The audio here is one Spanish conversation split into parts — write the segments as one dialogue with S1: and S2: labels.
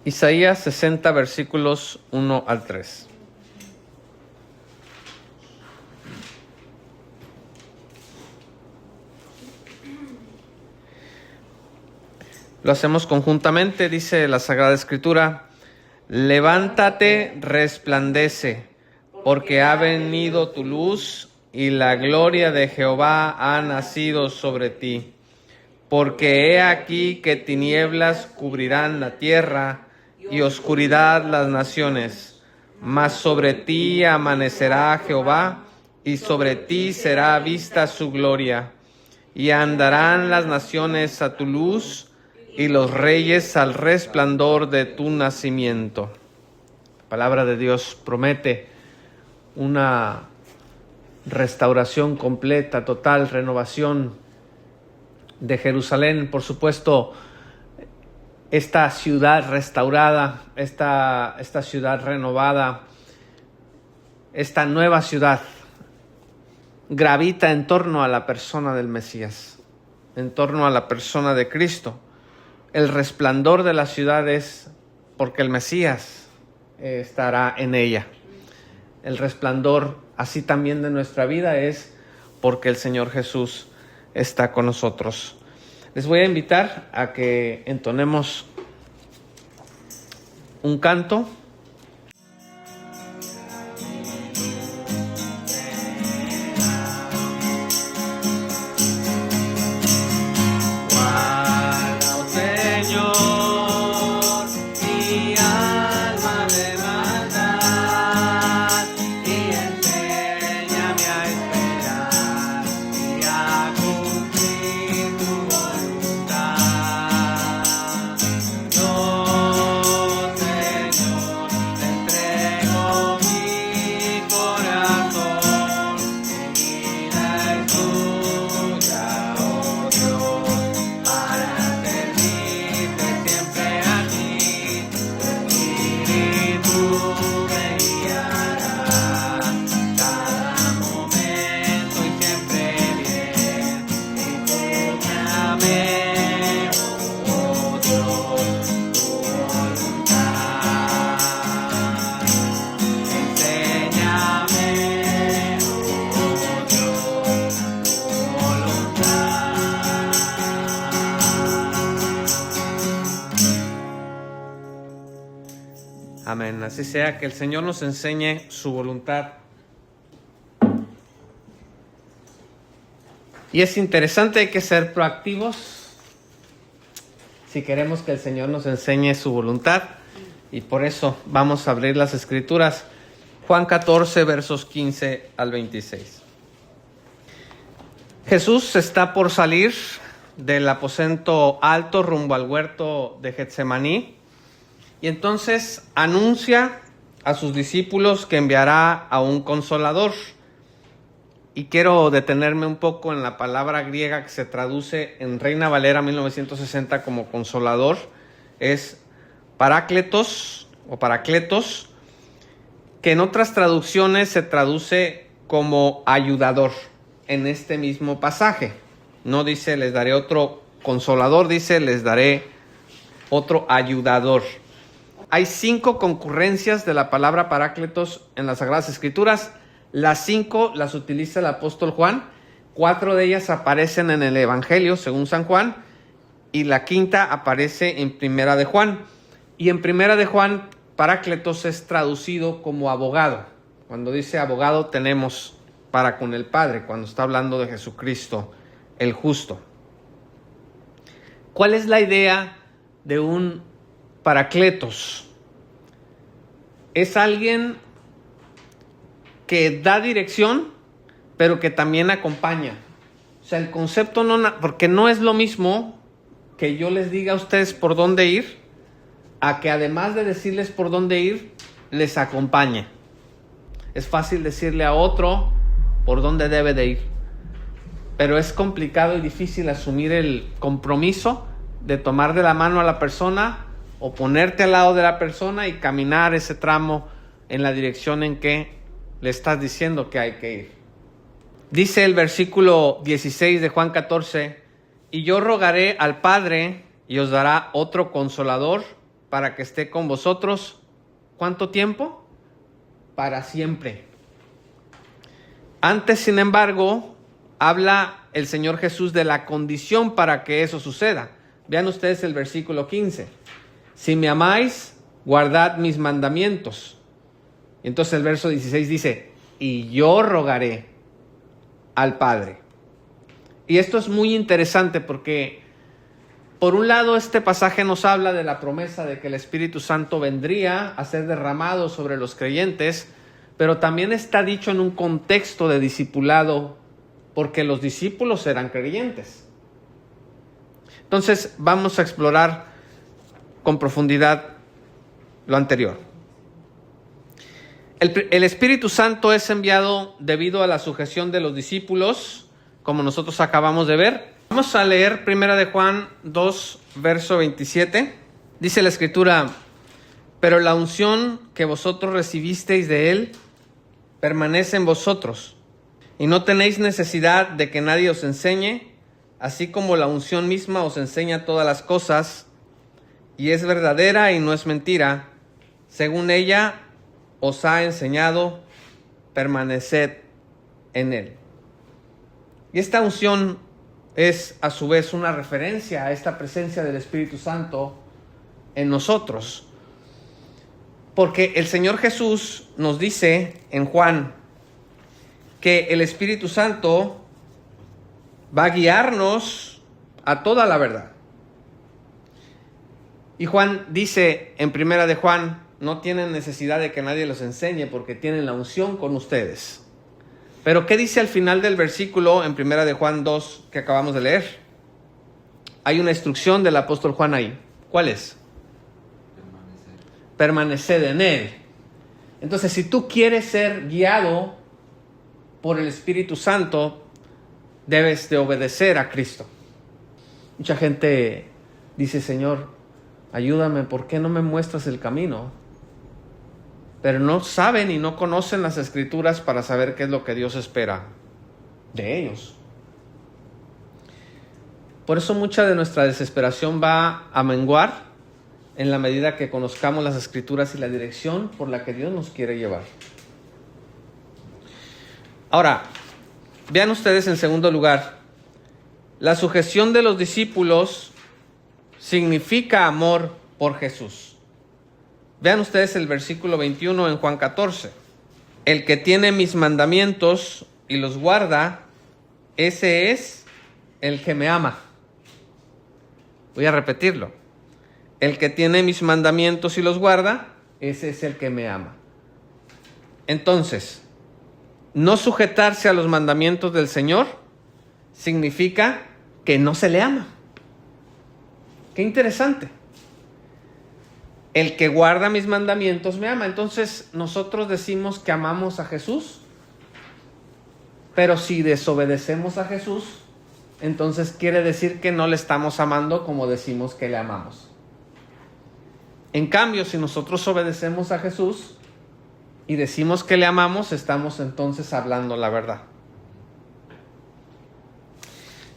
S1: Isaías 60, versículos 1 al 3. Lo hacemos conjuntamente, dice la Sagrada Escritura: levántate, resplandece, porque ha venido tu luz y la gloria de Jehová ha nacido sobre ti. Porque he aquí que tinieblas cubrirán la tierra y oscuridad las naciones, mas sobre ti amanecerá Jehová y sobre ti será vista su gloria. Y andarán las naciones a tu luz y los reyes al resplandor de tu nacimiento. La palabra de Dios promete una restauración completa, total, renovación de Jerusalén. Por supuesto, esta ciudad restaurada, esta ciudad renovada, esta nueva ciudad gravita en torno a la persona del Mesías, en torno a la persona de Cristo. El resplandor de la ciudad es porque el Mesías estará en ella. El resplandor, así también de nuestra vida, es porque el Señor Jesús está con nosotros. Les voy a invitar a que entonemos un canto. Amén. Así sea, que el Señor nos enseñe su voluntad. Y es interesante, hay que ser proactivos si queremos que el Señor nos enseñe su voluntad. Y por eso vamos a abrir las Escrituras. Juan 14, versos 15 al 26. Jesús está por salir del aposento alto rumbo al huerto de Getsemaní. Y entonces anuncia a sus discípulos que enviará a un consolador. Y quiero detenerme un poco en la palabra griega que se traduce en Reina Valera 1960 como consolador. Es parácletos o paracletos, que en otras traducciones se traduce como ayudador en este mismo pasaje. No dice les daré otro consolador, dice les daré otro ayudador. Hay 5 concurrencias de la palabra parácletos en las Sagradas Escrituras. Las 5 las utiliza el apóstol Juan. 4 de ellas aparecen en el Evangelio según San Juan. Y la 5ª aparece en Primera de Juan. Y en Primera de Juan, parácletos es traducido como abogado. Cuando dice abogado tenemos para con el Padre, cuando está hablando de Jesucristo, el justo. ¿Cuál es la idea de un paracletos? Es alguien que da dirección, pero que también acompaña. O sea, el concepto porque no es lo mismo que yo les diga a ustedes por dónde ir, a que además de decirles por dónde ir, les acompañe. Es fácil decirle a otro por dónde debe de ir, pero es complicado y difícil asumir el compromiso de tomar de la mano a la persona o ponerte al lado de la persona y caminar ese tramo en la dirección en que le estás diciendo que hay que ir. Dice el versículo 16 de Juan 14: y yo rogaré al Padre y os dará otro consolador para que esté con vosotros. ¿Cuánto tiempo? Para siempre. Antes, sin embargo, habla el Señor Jesús de la condición para que eso suceda. Vean ustedes el versículo 15. Si me amáis, guardad mis mandamientos. Y entonces el verso 16 dice, y yo rogaré al Padre. Y esto es muy interesante porque, por un lado, este pasaje nos habla de la promesa de que el Espíritu Santo vendría a ser derramado sobre los creyentes, pero también está dicho en un contexto de discipulado, porque los discípulos eran creyentes. Entonces, vamos a explorar con profundidad lo anterior. El Espíritu Santo es enviado debido a la sujeción de los discípulos, como nosotros acabamos de ver. Vamos a leer 1 de Juan 2, verso 27. Dice la Escritura, pero la unción que vosotros recibisteis de Él permanece en vosotros, y no tenéis necesidad de que nadie os enseñe, así como la unción misma os enseña todas las cosas, y es verdadera y no es mentira. Según ella os ha enseñado, permaneced en Él. Y esta unción es a su vez una referencia a esta presencia del Espíritu Santo en nosotros. Porque el Señor Jesús nos dice en Juan que el Espíritu Santo va a guiarnos a toda la verdad. Y Juan dice en 1 de Juan, no tienen necesidad de que nadie los enseñe porque tienen la unción con ustedes. Pero ¿qué dice al final del versículo en 1 de Juan 2 que acabamos de leer? Hay una instrucción del apóstol Juan ahí. ¿Cuál es? Permaneced en Él. Entonces, si tú quieres ser guiado por el Espíritu Santo, debes de obedecer a Cristo. Mucha gente dice, Señor, ayúdame, ¿por qué no me muestras el camino? Pero no saben y no conocen las Escrituras para saber qué es lo que Dios espera de ellos. Por eso mucha de nuestra desesperación va a menguar en la medida que conozcamos las Escrituras y la dirección por la que Dios nos quiere llevar. Ahora, vean ustedes en segundo lugar, la sujeción de los discípulos significa amor por Jesús. Vean ustedes el versículo 21 en Juan 14. El que tiene mis mandamientos y los guarda, ese es el que me ama. Voy a repetirlo. El que tiene mis mandamientos y los guarda, ese es el que me ama. Entonces, no sujetarse a los mandamientos del Señor significa que no se le ama. Qué interesante. El que guarda mis mandamientos me ama. Entonces, nosotros decimos que amamos a Jesús, pero si desobedecemos a Jesús, entonces quiere decir que no le estamos amando como decimos que le amamos. En cambio, si nosotros obedecemos a Jesús y decimos que le amamos, estamos entonces hablando la verdad.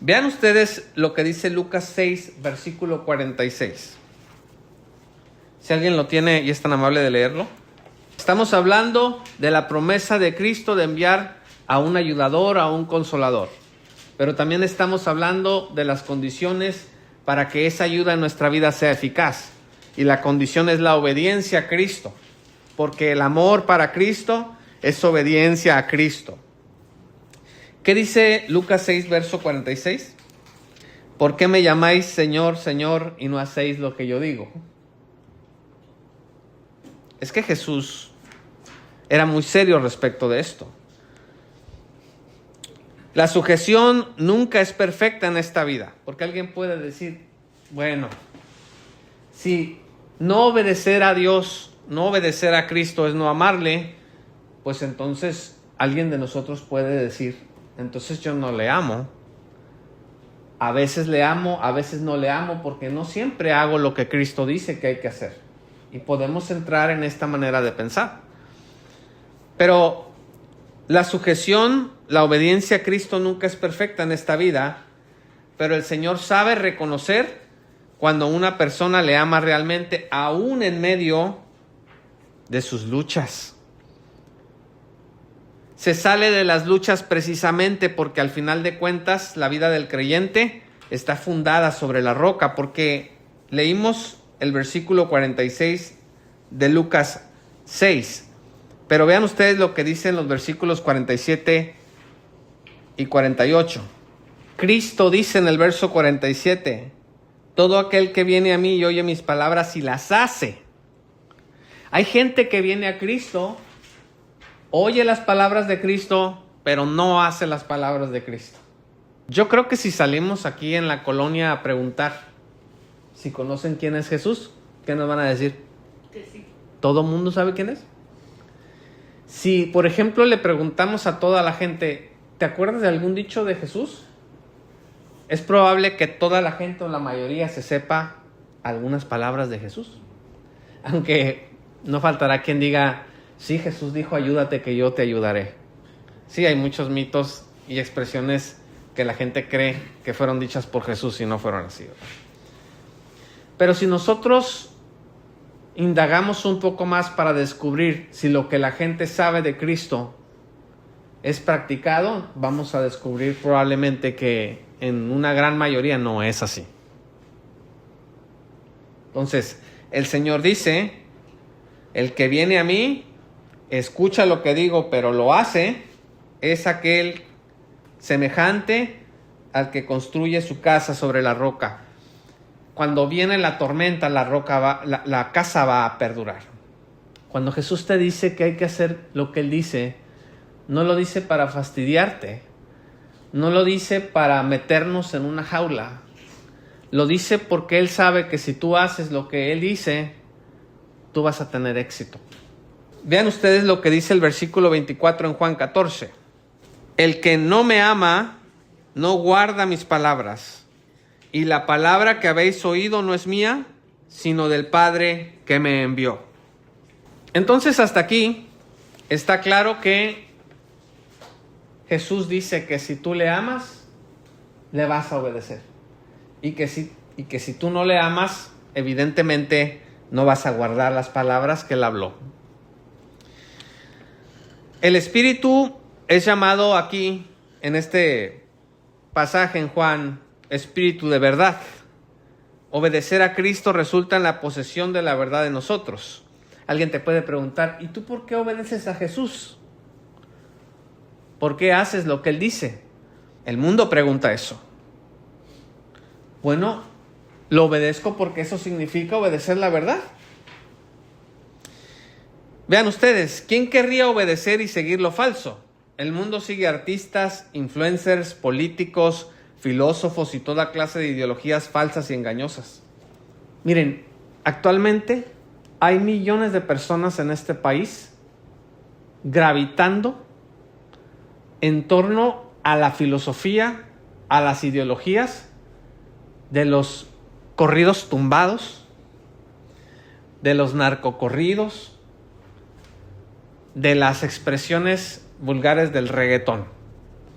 S1: Vean ustedes lo que dice Lucas 6, versículo 46. Si alguien lo tiene y es tan amable de leerlo. Estamos hablando de la promesa de Cristo de enviar a un ayudador, a un consolador. Pero también estamos hablando de las condiciones para que esa ayuda en nuestra vida sea eficaz. Y la condición es la obediencia a Cristo. Porque el amor para Cristo es obediencia a Cristo. ¿Qué dice Lucas 6, verso 46? ¿Por qué me llamáis Señor, Señor, y no hacéis lo que yo digo? Es que Jesús era muy serio respecto de esto. La sujeción nunca es perfecta en esta vida, porque alguien puede decir, bueno, si no obedecer a Dios, no obedecer a Cristo es no amarle, pues entonces alguien de nosotros puede decir, entonces yo no le amo. A veces le amo, a veces no le amo, porque no siempre hago lo que Cristo dice que hay que hacer. Y podemos entrar en esta manera de pensar. Pero la sujeción, la obediencia a Cristo nunca es perfecta en esta vida, pero el Señor sabe reconocer cuando una persona le ama realmente, aún en medio de sus luchas. Se sale de las luchas precisamente porque al final de cuentas la vida del creyente está fundada sobre la roca, porque leímos el versículo 46 de Lucas 6, pero vean ustedes lo que dicen los versículos 47 y 48. Cristo dice en el verso 47, todo aquel que viene a mí y oye mis palabras y las hace. Hay gente que viene a Cristo, oye las palabras de Cristo, pero no hace las palabras de Cristo. Yo creo que si salimos aquí en la colonia a preguntar si conocen quién es Jesús, ¿qué nos van a decir?
S2: Que sí.
S1: ¿Todo el mundo sabe quién es? Si, por ejemplo, le preguntamos a toda la gente, ¿te acuerdas de algún dicho de Jesús? Es probable que toda la gente o la mayoría se sepa algunas palabras de Jesús. Aunque no faltará quien diga, sí, Jesús dijo, ayúdate que yo te ayudaré. Sí, hay muchos mitos y expresiones que la gente cree que fueron dichas por Jesús y no fueron así. Pero si nosotros indagamos un poco más para descubrir si lo que la gente sabe de Cristo es practicado, vamos a descubrir probablemente que en una gran mayoría no es así. Entonces, el Señor dice, el que viene a mí, escucha lo que digo, pero lo hace, es aquel semejante al que construye su casa sobre la roca. Cuando viene la tormenta, la casa va a perdurar. Cuando Jesús te dice que hay que hacer lo que Él dice, no lo dice para fastidiarte, no lo dice para meternos en una jaula, lo dice porque Él sabe que si tú haces lo que Él dice, tú vas a tener éxito. Vean ustedes lo que dice el versículo 24 en Juan 14. El que no me ama, no guarda mis palabras, y la palabra que habéis oído no es mía, sino del Padre que me envió. Entonces, hasta aquí está claro que Jesús dice que si tú le amas, le vas a obedecer. Y que si tú no le amas, evidentemente no vas a guardar las palabras que Él habló. El Espíritu es llamado aquí, en este pasaje en Juan, Espíritu de verdad. Obedecer a Cristo resulta en la posesión de la verdad de nosotros. Alguien te puede preguntar, ¿y tú por qué obedeces a Jesús? ¿Por qué haces lo que Él dice? El mundo pregunta eso. Bueno, lo obedezco porque eso significa obedecer la verdad. Vean ustedes, ¿quién querría obedecer y seguir lo falso? El mundo sigue artistas, influencers, políticos, filósofos y toda clase de ideologías falsas y engañosas. Miren, actualmente hay millones de personas en este país gravitando en torno a la filosofía, a las ideologías de los corridos tumbados, de los narcocorridos, de las expresiones vulgares del reggaetón.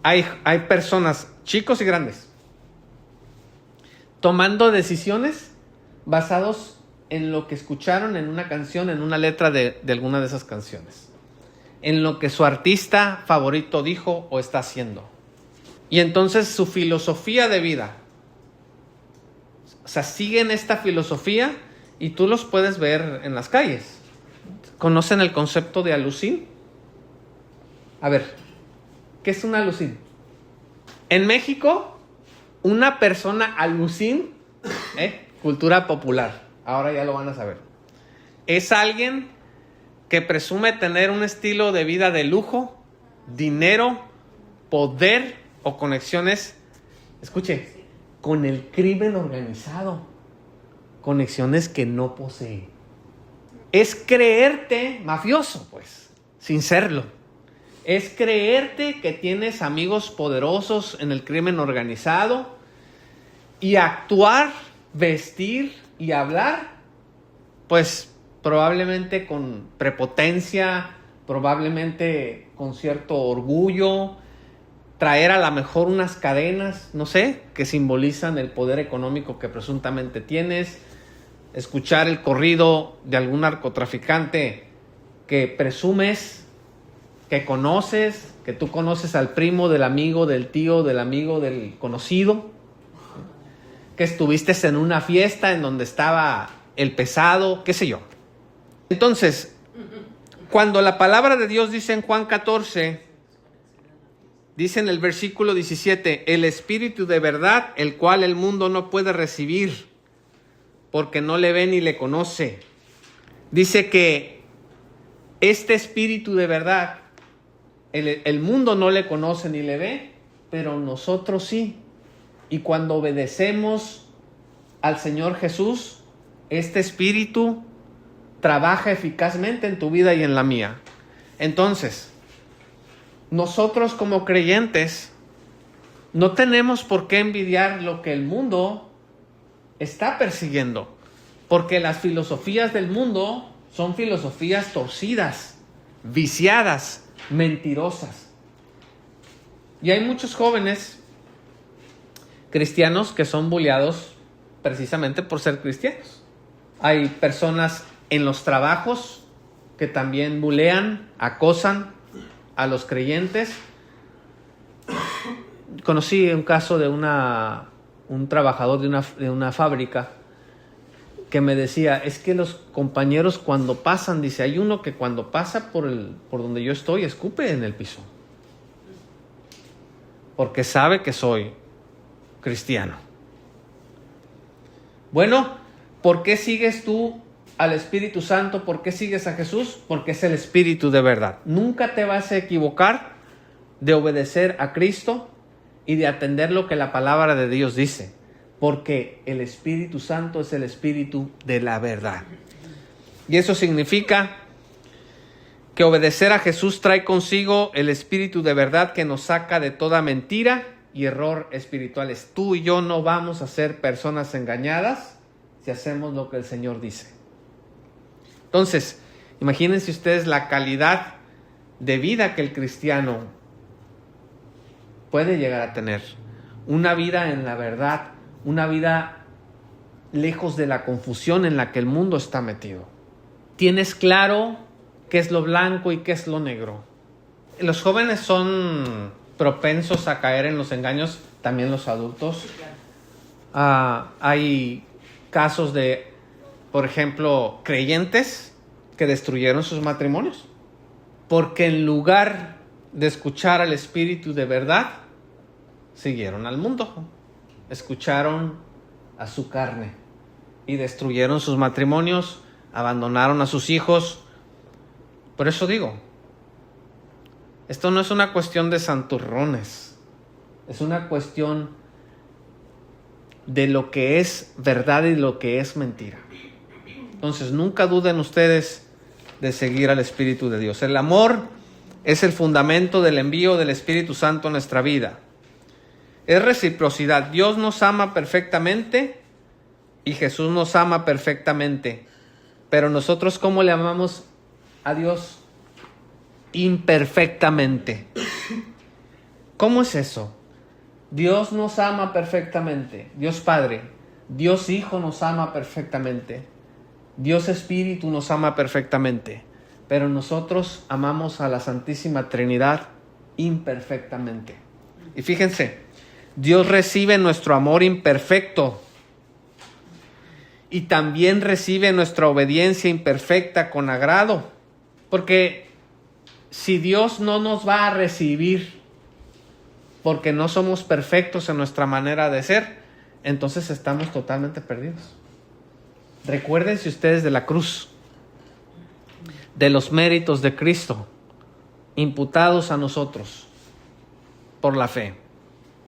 S1: Hay personas, chicos y grandes, tomando decisiones basados en lo que escucharon en una canción, en una letra de alguna de esas canciones, en lo que su artista favorito dijo o está haciendo. Y entonces su filosofía de vida, o sea, siguen esta filosofía y tú los puedes ver en las calles. ¿Conocen el concepto de alucín? A ver, ¿qué es un alucín? En México, una persona alucín, cultura popular, ahora ya lo van a saber, es alguien que presume tener un estilo de vida de lujo, dinero, poder o conexiones, escuche, con el crimen organizado, conexiones que no posee. Es creerte mafioso, pues, sin serlo. Es creerte que tienes amigos poderosos en el crimen organizado y actuar, vestir y hablar, pues probablemente con prepotencia, probablemente con cierto orgullo, traer a lo mejor unas cadenas, no sé, que simbolizan el poder económico que presuntamente tienes, escuchar el corrido de algún narcotraficante que presumes, que conoces, que tú conoces al primo, del amigo, del tío, del amigo, del conocido, que estuviste en una fiesta en donde estaba el pesado, qué sé yo. Entonces, cuando la palabra de Dios dice en Juan 14, dice en el versículo 17, el Espíritu de verdad, el cual el mundo no puede recibir, porque no le ve ni le conoce. Dice que este Espíritu de verdad, el mundo no le conoce ni le ve, pero nosotros sí. Y cuando obedecemos al Señor Jesús, este Espíritu trabaja eficazmente en tu vida y en la mía. Entonces, nosotros como creyentes no tenemos por qué envidiar lo que el mundo está persiguiendo, porque las filosofías del mundo son filosofías torcidas, viciadas, mentirosas. Y hay muchos jóvenes cristianos que son bulleados precisamente por ser cristianos. Hay personas en los trabajos que también bulean, acosan a los creyentes. Conocí un caso de un trabajador de una fábrica que me decía, es que los compañeros cuando pasan, dice, hay uno que cuando pasa por donde yo estoy, escupe en el piso, porque sabe que soy cristiano. Bueno, ¿por qué sigues tú al Espíritu Santo? ¿Por qué sigues a Jesús? Porque es el Espíritu de verdad. Nunca te vas a equivocar de obedecer a Cristo y de atender lo que la palabra de Dios dice, porque el Espíritu Santo es el Espíritu de la verdad. Y eso significa que obedecer a Jesús trae consigo el Espíritu de verdad que nos saca de toda mentira y error espirituales. Tú y yo no vamos a ser personas engañadas si hacemos lo que el Señor dice. Entonces, imagínense ustedes la calidad de vida que el cristiano puede llegar a tener. Una vida en la verdad, una vida lejos de la confusión en la que el mundo está metido. Tienes claro qué es lo blanco y qué es lo negro. Los jóvenes son propensos a caer en los engaños, también los adultos. Hay casos de, por ejemplo, creyentes que destruyeron sus matrimonios porque en lugar de escuchar al Espíritu de verdad, siguieron al mundo, escucharon a su carne y destruyeron sus matrimonios, abandonaron a sus hijos. Por eso digo, esto no es una cuestión de santurrones, es una cuestión de lo que es verdad y lo que es mentira. Entonces, nunca duden ustedes de seguir al Espíritu de Dios. El amor es el fundamento del envío del Espíritu Santo en nuestra vida. Es reciprocidad. Dios nos ama perfectamente y Jesús nos ama perfectamente. Pero nosotros, ¿cómo le amamos a Dios? Imperfectamente. ¿Cómo es eso? Dios nos ama perfectamente. Dios Padre, Dios Hijo nos ama perfectamente. Dios Espíritu nos ama perfectamente. Pero nosotros amamos a la Santísima Trinidad imperfectamente. Y fíjense, Dios recibe nuestro amor imperfecto y también recibe nuestra obediencia imperfecta con agrado. Porque si Dios no nos va a recibir porque no somos perfectos en nuestra manera de ser, entonces estamos totalmente perdidos. Recuérdense ustedes de la cruz, de los méritos de Cristo imputados a nosotros por la fe.